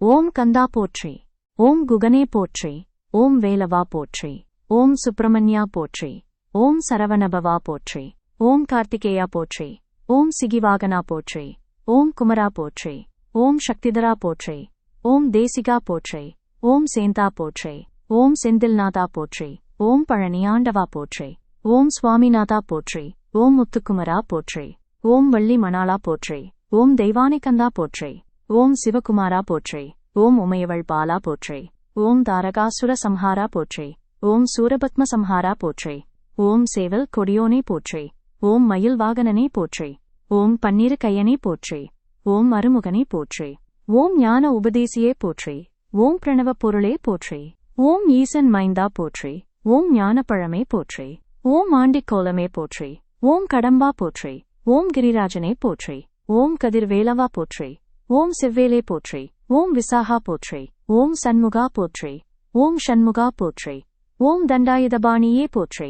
ஓம் கந்தா போற்றி. ஓம் குகனே போற்றி. ஓம் வேலவா போற்றி. ஓம் சுப்பிரமணியா போற்றி. ஓம் சரவணபவா போற்றி. ஓம் கார்த்திகேயா போற்றி. ஓம் சிகிவாகனா போற்றி. ஓம் குமரா போற்றி. ஓம் சக்திதரா போற்றி. ஓம் தேசிகா போற்றி. ஓம் சேந்தா போற்றி. ஓம் செந்தில்நாதா போற்றி. ஓம் பழனியாண்டவா போற்றி. ஓம் சுவாமிநாதா போற்றி. ஓம் முத்துக்குமரா போற்றி. ஓம் வள்ளி மணாளா போற்றி. ஓம் தெய்வானைக்கந்தா போற்றி. ஓம் சிவகுமாரா போற்றி. ஓம் உமையவள் பாலா போற்றி. ஓம் தாரகாசுர சம்ஹாரா போற்றி. ஓம் சூரபத்ம சம்ஹாரா போற்றி. ஓம் சேவல் கொடியோனே போற்றி. ஓம் மயில் வாகனனே போற்றி. ஓம் பன்னிரு கையனே போற்றி. ஓம் அருமுகனே போற்றி. ஓம் ஞான உபதேசியே போற்றி. ஓம் பிரணவ பொருளே போற்றி. ஓம் ஈசன் மைந்தா போற்றி. ஓம் ஞானப்பழமே போற்றி. ஓம் ஆண்டிக்கோலமே போற்றி. ஓம் கடம்பா போற்றி. ஓம் கிரிராஜனே போற்றி. ஓம் கதிர்வேலவா போற்றி. ஓம் செவ்வேலே போற்றி. ஓம் விசாகா போற்றி. ஓம் சண்முகா போற்றி. ஓம் ஷண்முகா போற்றி. ஓம் தண்டாயுதபாணியே போற்றி.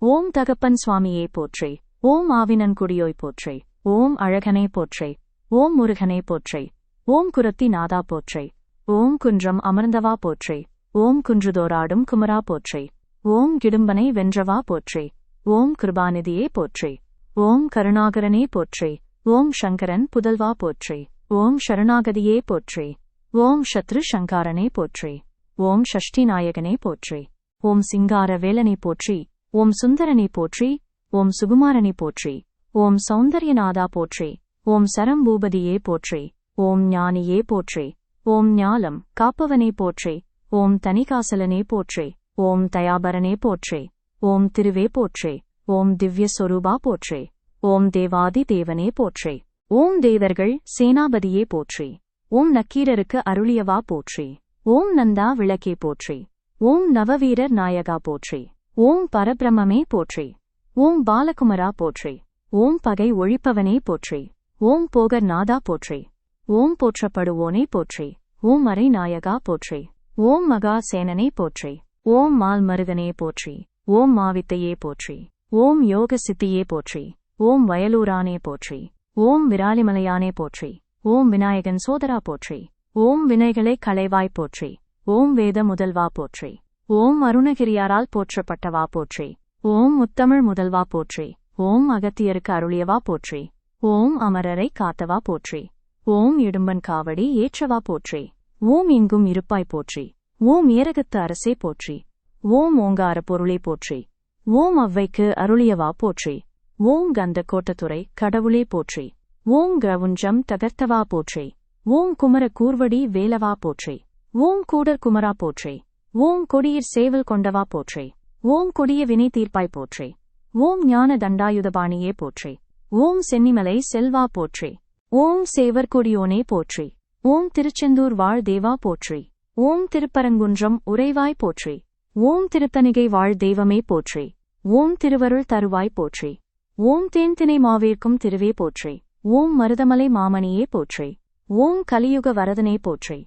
ஓம் தகப்பன் சுவாமியே போற்றி. ஓம் ஆவினன்குடியோய் போற்றி. ஓம் அழகனே போற்றி. ஓம் முருகனே போற்றி. ஓம் குரத்தி நாதா போற்றி. ஓம் குன்றம் அமர்ந்தவா போற்றி. ஓம் குன்றுதோறாடும் குமரா போற்றி. ஓம் கிடும்பனை வென்றவா போற்றி. ஓம் கிருபாநிதியே போற்றி. ஓம் கருணாகரனே போற்றி. ஓம் சங்கரன் புதல்வா போற்றி. ஓம் சரணாகதியே போற்றி. ஓம் சத்ரு சங்காரனே போற்றி. ஓம் ஷஷ்டி நாயகனே போற்றி. ஓம் சிங்கார வேலனை போற்றி. ஓம் சுந்தரனை போற்றி. ஓம் சுகுமாரனை போற்றி. ஓம் சௌந்தர்யநாதா போற்றி. ஓம் சரம்பூபதியே போற்றி. ஓம் ஞானியே போற்றி. ஓம் ஞாலம் காப்பவனே போற்றி. ஓம் தனிகாசலனே போற்றி. ஓம் தயாபரனே போற்றி. ஓம் திருவே போற்றி. ஓம் திவ்ய சொரூபா போற்றி. ஓம் தேவாதி தேவனே போற்றி. ஓம் தேவர்கள் சேனாபதியே போற்றி. ஓம் நக்கீரருக்கு அருளியவா போற்றி. ஓம் நந்தா விளக்கே போற்றி. ஓம் நவவீரர் நாயகா போற்றி. ஓம் பரபிரம்மே போற்றி. ஓம் பாலகுமரா போற்றி. ஓம் பகை ஒழிப்பவனே போற்றி. ஓம் போகர் நாதா போற்றி. ஓம் போற்றப்படுவோனே போற்றி. ஓம் மறை நாயகா போற்றி. ஓம் மகா சேனனே போற்றி. ஓம் மால் மருகனே போற்றி. ஓம் மாவித்தையே போற்றி. ஓம் யோக சித்தியே போற்றி. ஓம் வயலூரானே போற்றி. ஓம் விராலிமலையானே போற்றி. ஓம் விநாயகன் சோதரா போற்றி. ஓம் வினைகளை களைவாய் போற்றி. ஓம் வேத முதல்வா போற்றி. ஓம் அருணகிரியாரால் போற்றப்பட்டவா போற்றி. ஓம் முத்தமிழ் முதல்வா போற்றி. ஓம் அகத்தியருக்கு அருளியவா போற்றி. ஓம் அமரரை காத்தவா போற்றி. ஓம் இடும்பன் காவடி ஏற்றவா போற்றி. ஓம் எங்கும் இருப்பாய் போற்றி. ஓம் ஏரகத்து அரசே போற்றி. ஓம் ஓங்கார பொருளே போற்றி. ஓம் அவ்வைக்கு அருளியவா போற்றி. ஓம் கந்த கோட்டத்துறை கடவுளே போற்றி. ஓம் கிரவுஞ்சம் தகர்த்தவா போற்றி. ஓம் குமர கூர்வடி வேலவா போற்றி. ஓம் கூடர் குமரா போற்றி. ஓம் கொடியிற் சேவல் கொண்டவா போற்றி. ஓம் கொடிய வினை தீர்ப்பாய் போற்றி. ஓம் ஞான தண்டாயுதபாணியே போற்றி. ஓம் சென்னிமலை செல்வா போற்றி. ஓம் சேவற்கொடியோனே போற்றி. ஓம் திருச்செந்தூர் வாழ் தேவா போற்றி. ஓம் திருப்பரங்குன்றம் உறைவாய் போற்றி. ஓம் திருத்தணிகை வாழ் தெய்வமே போற்றி. ஓம் திருவருள் தருவாய் போற்றி. ஓம் தேன்தினை மாவேற்கும் திருவே போற்றி. ஓம் மருதமலை மாமணியே போற்றி. ஓம் கலியுக வரதனே போற்றி.